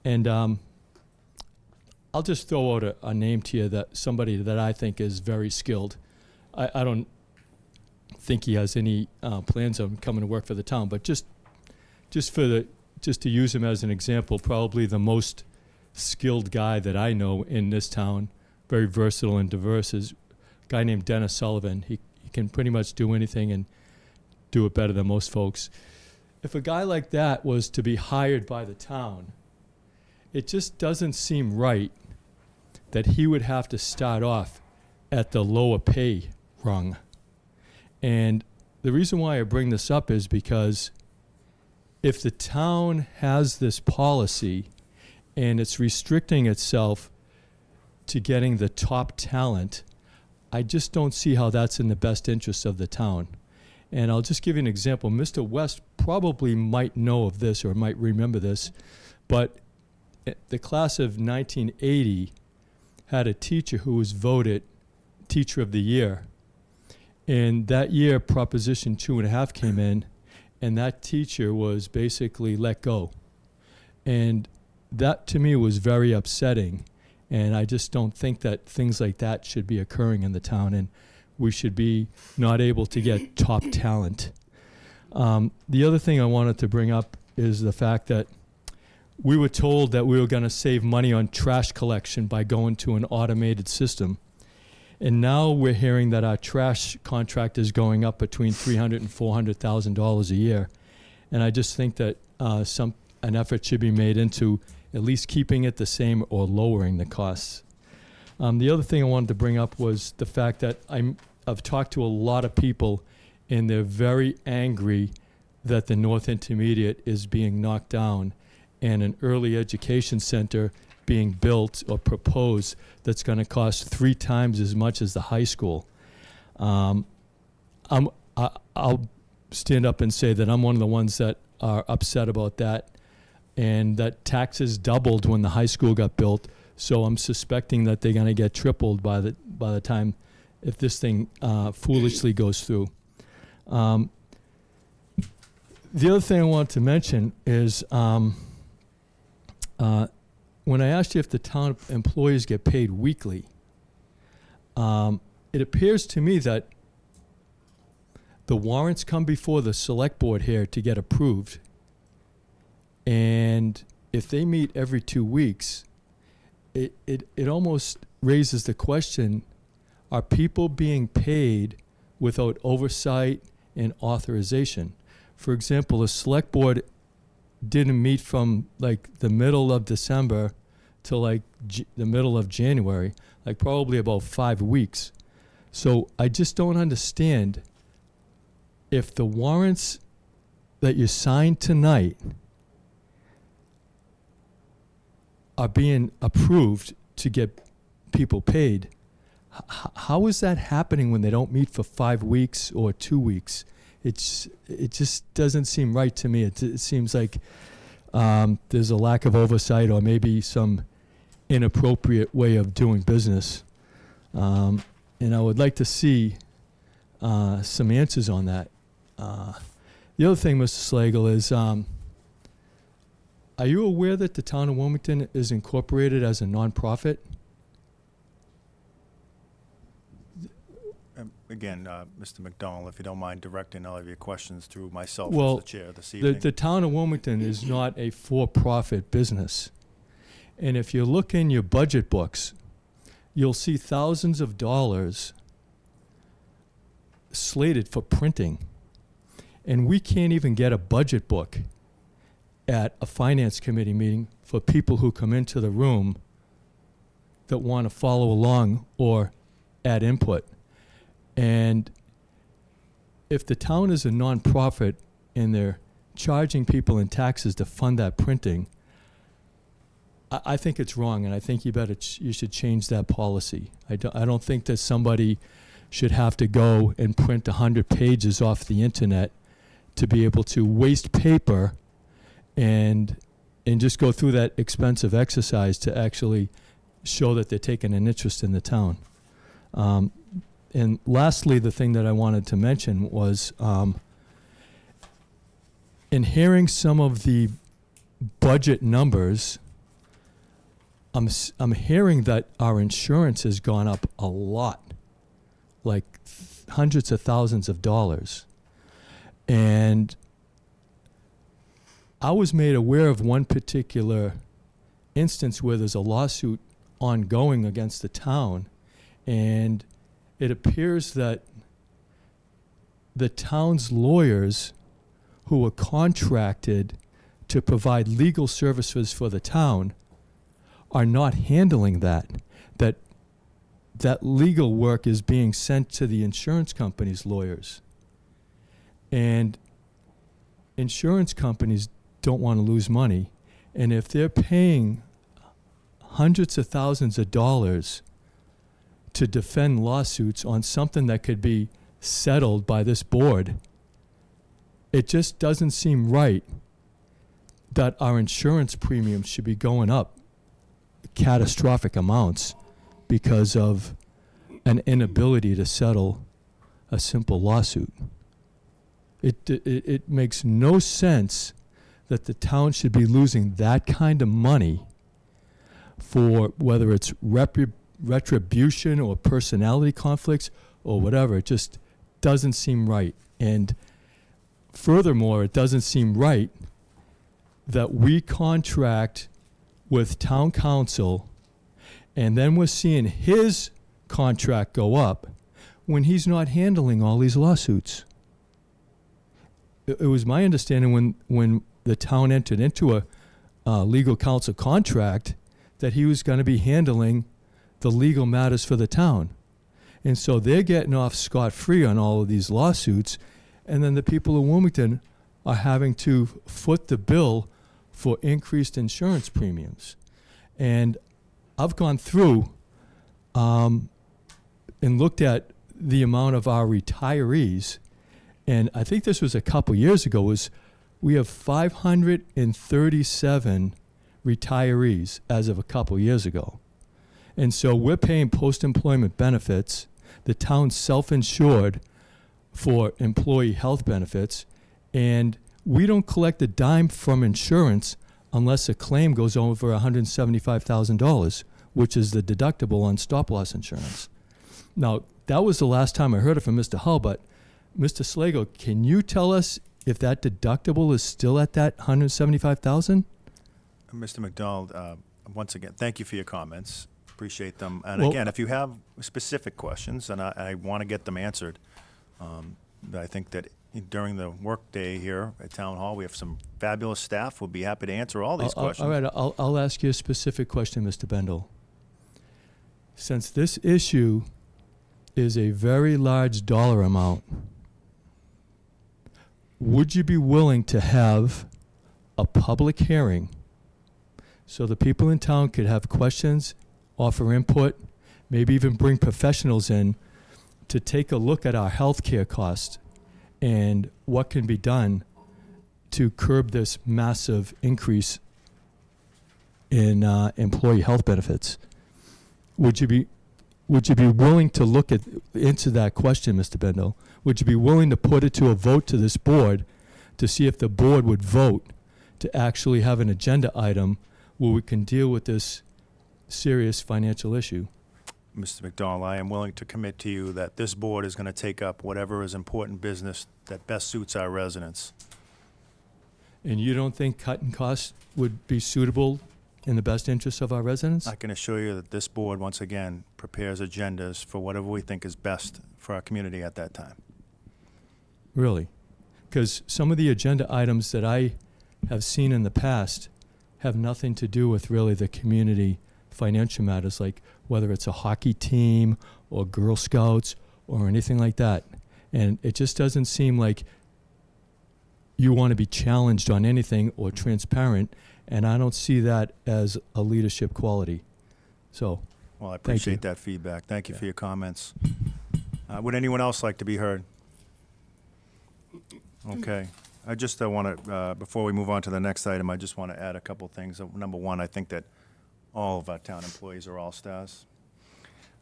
And I'll just throw out a name to you, that somebody that I think is very skilled. I don't think he has any plans on coming to work for the town, but just to use him as an example, probably the most skilled guy that I know in this town, very versatile and diverse, is a guy named Dennis Sullivan. He can pretty much do anything and do it better than most folks. If a guy like that was to be hired by the town, it just doesn't seem right that he would have to start off at the lower pay rung. And the reason why I bring this up is because if the town has this policy and it's restricting itself to getting the top talent, I just don't see how that's in the best interest of the town. And I'll just give you an example. Mr. West probably might know of this or might remember this, but the class of 1980 had a teacher who was voted Teacher of the Year. And that year, Proposition 2.5 came in, and that teacher was basically let go. And that, to me, was very upsetting. And I just don't think that things like that should be occurring in the town, and we should be not able to get top talent. The other thing I wanted to bring up is the fact that we were told that we were going to save money on trash collection by going to an automated system. And now we're hearing that our trash contract is going up between $300,000 and $400,000 a year. And I just think that an effort should be made into at least keeping it the same or lowering the costs. The other thing I wanted to bring up was the fact that I've talked to a lot of people, and they're very angry that the North Intermediate is being knocked down and an early education center being built or proposed that's going to cost 3 times as much as the high school. I'll stand up and say that I'm one of the ones that are upset about that, and that taxes doubled when the high school got built. So I'm suspecting that they're going to get tripled by the time if this thing foolishly goes through. The other thing I want to mention is when I asked you if the town employees get paid weekly, it appears to me that the warrants come before the select board here to get approved. And if they meet every 2 weeks, it almost raises the question, are people being paid without oversight and authorization? For example, the select board didn't meet from like the middle of December to like the middle of January, like probably about 5 weeks. So I just don't understand if the warrants that you signed tonight are being approved to get people paid. How is that happening when they don't meet for 5 weeks or 2 weeks? It just doesn't seem right to me. It seems like there's a lack of oversight or maybe some inappropriate way of doing business. And I would like to see some answers on that. The other thing, Mr. Slagle, is are you aware that the town of Wilmington is incorporated as a nonprofit? Again, Mr. McDonald, if you don't mind directing all of your questions through myself Well, as the chair this evening. The town of Wilmington is not a for-profit business. And if you look in your budget books, you'll see thousands of dollars slated for printing. And we can't even get a budget book at a finance committee meeting for people who come into the room that want to follow along or add input. And if the town is a nonprofit and they're charging people in taxes to fund that printing, I think it's wrong, and I think you should change that policy. I don't think that somebody should have to go and print 100 pages off the internet to be able to waste paper and just go through that expensive exercise to actually show that they're taking an interest in the town. And lastly, the thing that I wanted to mention was in hearing some of the budget numbers, I'm hearing that our insurance has gone up a lot, like hundreds of thousands of dollars. And I was made aware of one particular instance where there's a lawsuit ongoing against the town, and it appears that the town's lawyers who were contracted to provide legal services for the town are not handling that legal work is being sent to the insurance company's lawyers. And insurance companies don't want to lose money. And if they're paying hundreds of thousands of dollars to defend lawsuits on something that could be settled by this board, it just doesn't seem right that our insurance premiums should be going up catastrophic amounts because of an inability to settle a simple lawsuit. It makes no sense that the town should be losing that kind of money for whether it's retribution or personality conflicts or whatever. It just doesn't seem right. And furthermore, it doesn't seem right that we contract with town council and then we're seeing his contract go up when he's not handling all these lawsuits. It was my understanding when the town entered into a legal counsel contract that he was going to be handling the legal matters for the town. And so they're getting off scot-free on all of these lawsuits, and then the people of Wilmington are having to foot the bill for increased insurance premiums. And I've gone through and looked at the amount of our retirees, and I think this was a couple years ago, we have 537 retirees as of a couple years ago. And so we're paying post-employment benefits, the town's self-insured for employee health benefits, and we don't collect a dime from insurance unless a claim goes over $175,000, which is the deductible on stop-loss insurance. Now, that was the last time I heard it from Mr. Hull, but Mr. Slago, can you tell us if that deductible is still at that $175,000? Mr. McDonald, once again, thank you for your comments. Appreciate them. And Well- again, if you have specific questions, and I want to get them answered, I think that during the workday here at Town Hall, we have some fabulous staff. We'll be happy to answer all these questions. All right, I'll ask you a specific question, Mr. Bendel. Since this issue is a very large dollar amount, would you be willing to have a public hearing so the people in town could have questions, offer input, maybe even bring professionals in to take a look at our healthcare costs and what can be done to curb this massive increase in employee health benefits? Would you be willing to look into that question, Mr. Bendel? Would you be willing to put it to a vote to this board to see if the board would vote to actually have an agenda item where we can deal with this serious financial issue? Mr. McDonald, I am willing to commit to you that this board is going to take up whatever is important business that best suits our residents. And you don't think cutting costs would be suitable in the best interest of our residents? I can assure you that this board, once again, prepares agendas for whatever we think is best for our community at that time. Really? Because some of the agenda items that I have seen in the past have nothing to do with really the community financial matters, like whether it's a hockey team or Girl Scouts or anything like that. And it just doesn't seem like you want to be challenged on anything or transparent, and I don't see that as a leadership quality. So, Well, I Thank you. appreciate that feedback. Thank you for your comments. Would anyone else like to be heard? Okay. I just want to, before we move on to the next item, I just want to add a couple things. Number one, I think that all of our town employees are all-stars.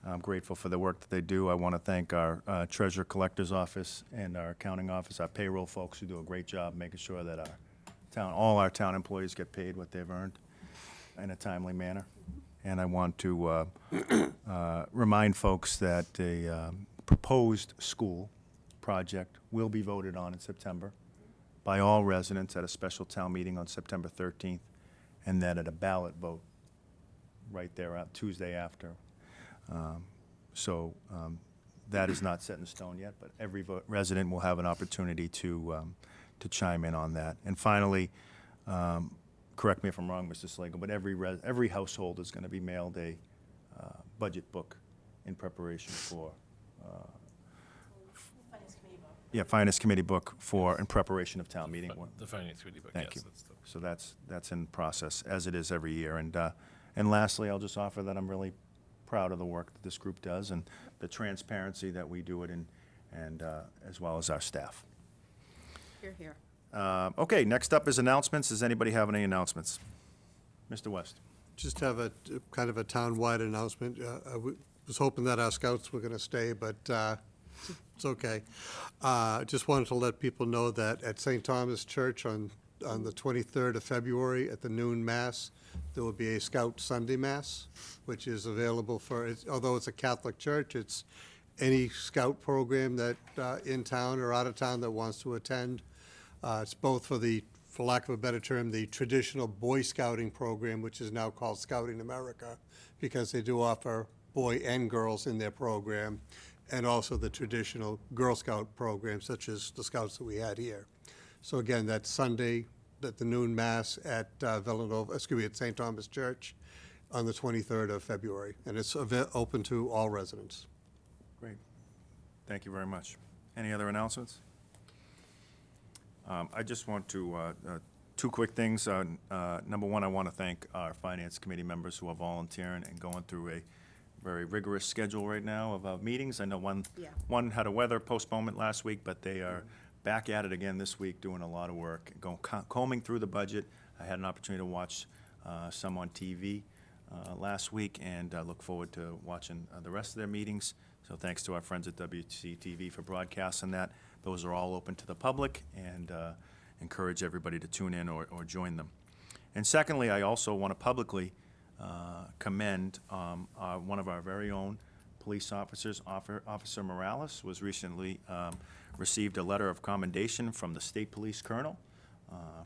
I'm grateful for the work that they do. I want to thank our treasurer collector's office and our accounting office, our payroll folks who do a great job making sure that all our town employees get paid what they've earned in a timely manner. And I want to remind folks that the proposed school project will be voted on in September by all residents at a special town meeting on September 13th, and then at a ballot vote right there, Tuesday after. So that is not set in stone yet, but every resident will have an opportunity to chime in on that. And finally, correct me if I'm wrong, Mr. Slagle, but every household is going to be mailed a budget book in preparation for, Finance committee vote. yeah, Finance Committee book in preparation of town meeting. The finance committee book, Thank yes. you. So that's in process, as it is every year. And lastly, I'll just offer that I'm really proud of the work that this group does and the transparency that we do it in, and as well as our staff. Here, here. Okay, next up is announcements. Does anybody have any announcements? Mr. West? Just have a kind of a town-wide announcement. Was hoping that our scouts were going to stay, but it's okay. Just wanted to let people know that at St. Thomas Church on the 23rd of February at the noon mass, there will be a Scout Sunday Mass, which is available although it's a Catholic church, it's any Scout program that in town or out of town that wants to attend. It's both for lack of a better term, the traditional Boy Scouting program, which is now called Scouting America, because they do offer boy and girls in their program, and also the traditional Girl Scout program, such as the Scouts that we had here. So again, that's Sunday at the noon mass at at St. Thomas Church on the 23rd of February, and it's open to all residents. Great. Thank you very much. Any other announcements? I just want to, two quick things. Number one, I want to thank our Finance Committee members who are volunteering and going through a very rigorous schedule right now of meetings. I know one had a weather postponement last week, but they are back at it again this week, doing a lot of work, combing through the budget. I had an opportunity to watch some on TV last week, and I look forward to watching the rest of their meetings. So thanks to our friends at WCTV for broadcasting that. Those are all open to the public, and encourage everybody to tune in or join them. And secondly, I also want to publicly commend one of our very own police officers, Officer Morales, was recently received a letter of commendation from the State Police Colonel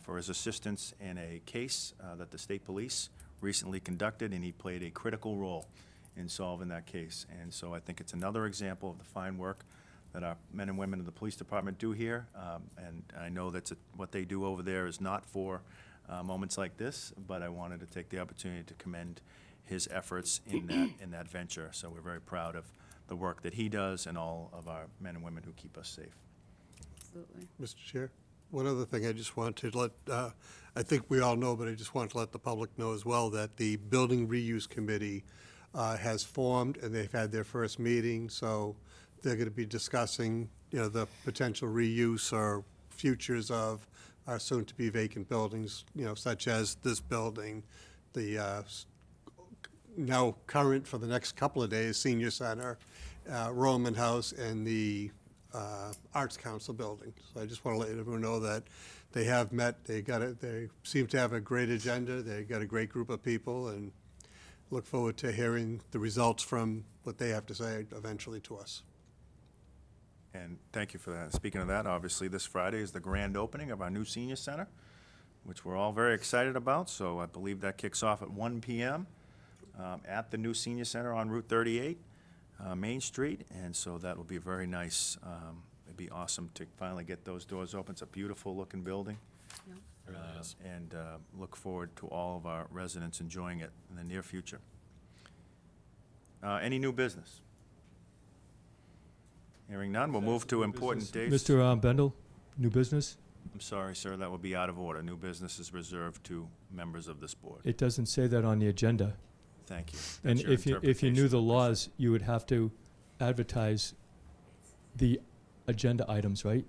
for his assistance in a case that the State Police recently conducted, and he played a critical role in solving that case. And so I think it's another example of the fine work that our men and women in the police department do here. And I know that's what they do over there is not for moments like this, but I wanted to take the opportunity to commend his efforts in that venture. So we're very proud of the work that he does and all of our men and women who keep us safe. Absolutely. Mr. Chair, one other thing I just want to let, I think we all know, but I just want to let the public know as well that the Building Reuse Committee has formed, and they've had their first meeting, so they're going to be discussing, the potential reuse or futures of our soon-to-be vacant buildings, such as this building, the now current for the next couple of days Senior Center, Roman House, and the Arts Council building. So I just want to let everyone know that they have met. They seem to have a great agenda. They got a great group of people, and look forward to hearing the results from what they have to say eventually to us. And thank you for that. Speaking of that, obviously this Friday is the grand opening of our new senior center, which we're all very excited about. So I believe that kicks off at 1 p.m. At the new senior center on Route 38, Main Street. And so that will be very nice. It'd be awesome to finally get those doors open. It's a beautiful looking building. Yeah. It really is. And look forward to all of our residents enjoying it in the near future. Any new business? Hearing none, we'll move to important dates. Mr. Bendel, new business? I'm sorry, sir, that would be out of order. New business is reserved to members of this board. It doesn't say that on the agenda. Thank you. And That's your if you knew the interpretation. laws, you would have to advertise the agenda items, right?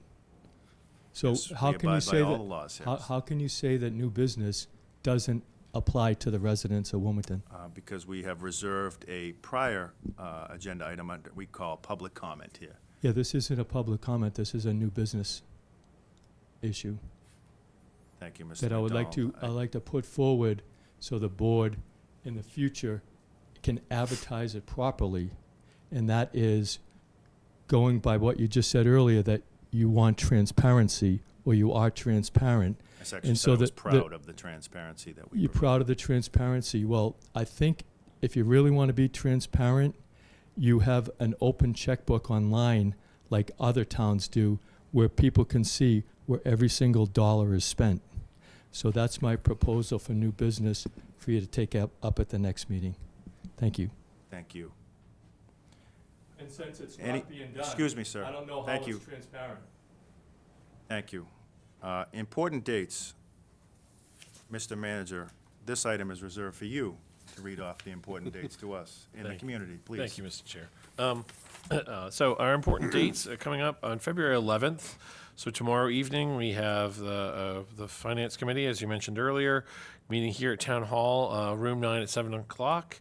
So Yes, how we can you abide by say all that? the laws, How, yes. how can you say that new business doesn't apply to the residents of Wilmington? Because we have reserved a prior agenda item we call public comment here. Yeah, this isn't a public comment. This is a new business issue Thank you, Mr. that I would like McDonald. to, I'd like to put forward so the board in the future can advertise it properly. And that is going by what you just said earlier, that you want transparency, or you are transparent. I actually and said so I was the- proud of the transparency that we You're provide. proud of the transparency. Well, I think if you really want to be transparent, you have an open checkbook online like other towns do, where people can see where every single dollar is spent. So that's my proposal for new business for you to take up at the next meeting. Thank you. Thank you. And since it's not being done, excuse me, sir. I don't know how Thank you. it's transparent. Thank you. Important dates. Mr. Manager, this item is reserved for you to read off the important dates to us in the Thank- community, please. Thank you, Mr. Chair. So our important dates are coming up on February 11th. So tomorrow evening, we have the Finance Committee, as you mentioned earlier, meeting here at Town Hall, room 9 at 7 o'clock.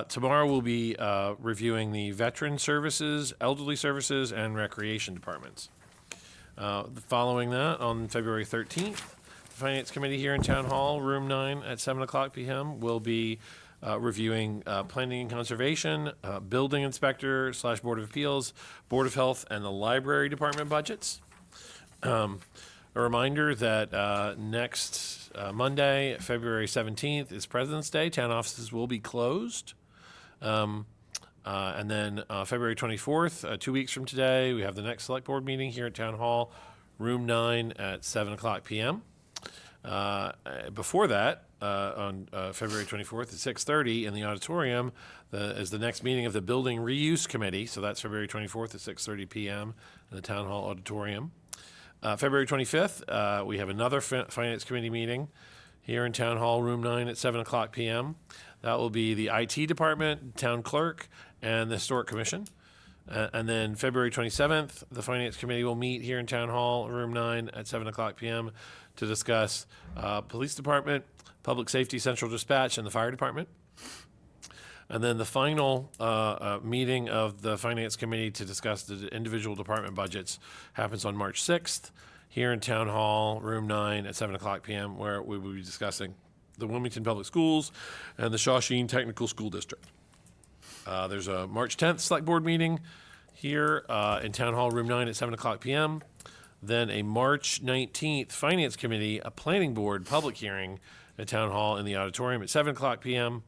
Tomorrow we'll be reviewing the Veteran Services, Elderly Services, and Recreation Departments. Following that, on February 13th, the Finance Committee here in Town Hall, room 9 at 7 o'clock p.m. will be reviewing Planning and Conservation, Building Inspector / Board of Appeals, Board of Health, and the Library Department budgets. A reminder that next Monday, February 17th, is President's Day. Town offices will be closed. And then February 24th, 2 weeks from today, we have the next Select Board meeting here at Town Hall, room 9 at 7 o'clock p.m. Before that, on February 24th at 6:30 in the auditorium, is the next meeting of the Building Reuse Committee. So that's February 24th at 6:30 p.m. in the Town Hall auditorium. February 25th, we have another Finance Committee meeting here in Town Hall, room 9 at 7 o'clock p.m. That will be the IT Department, Town Clerk, and the Historic Commission. And then February 27th, the Finance Committee will meet here in Town Hall, room 9 at 7 o'clock p.m. to discuss Police Department, Public Safety Central Dispatch, and the Fire Department. And then the final meeting of the Finance Committee to discuss the individual department budgets happens on March 6th here in Town Hall, room 9 at 7 o'clock p.m., where we will be discussing the Wilmington Public Schools and the Shawsheen Technical School District. There's a March 10th Select Board meeting here in Town Hall, room 9 at 7 o'clock p.m. Then a March 19th Finance Committee, a Planning Board public hearing at Town Hall in the auditorium at 7 o'clock p.m.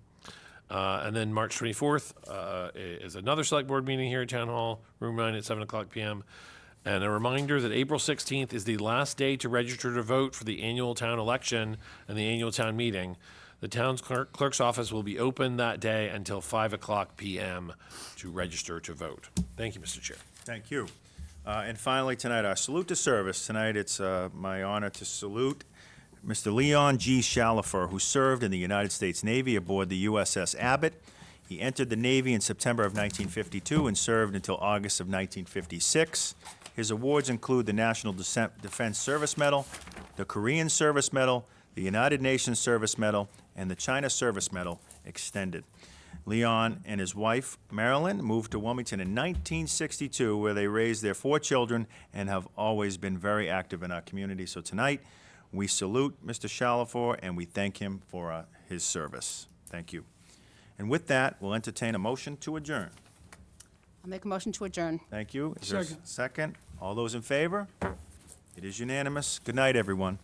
And then March 24th is another Select Board meeting here at Town Hall, room 9 at 7 o'clock p.m. And a reminder that April 16th is the last day to register to vote for the annual town election and the annual town meeting. The town's clerk's office will be open that day until 5 o'clock p.m. to register to vote. Thank you, Mr. Chair. Thank you. And finally, tonight, our salute to service. Tonight, it's my honor to salute Mr. Leon G. Shalafer, who served in the United States Navy aboard the USS Abbott. He entered the Navy in September of 1952 and served until August of 1956. His awards include the National Defense Service Medal, the Korean Service Medal, the United Nations Service Medal, and the China Service Medal extended. Leon and his wife, Marilyn, moved to Wilmington in 1962, where they raised their 4 children and have always been very active in our community. So tonight, we salute Mr. Shalafor and we thank him for his service. Thank you. And with that, we'll entertain a motion to adjourn. I'll make a motion to adjourn. Thank you. Is there a Second. second? All those in favor? It is unanimous. Good night, everyone.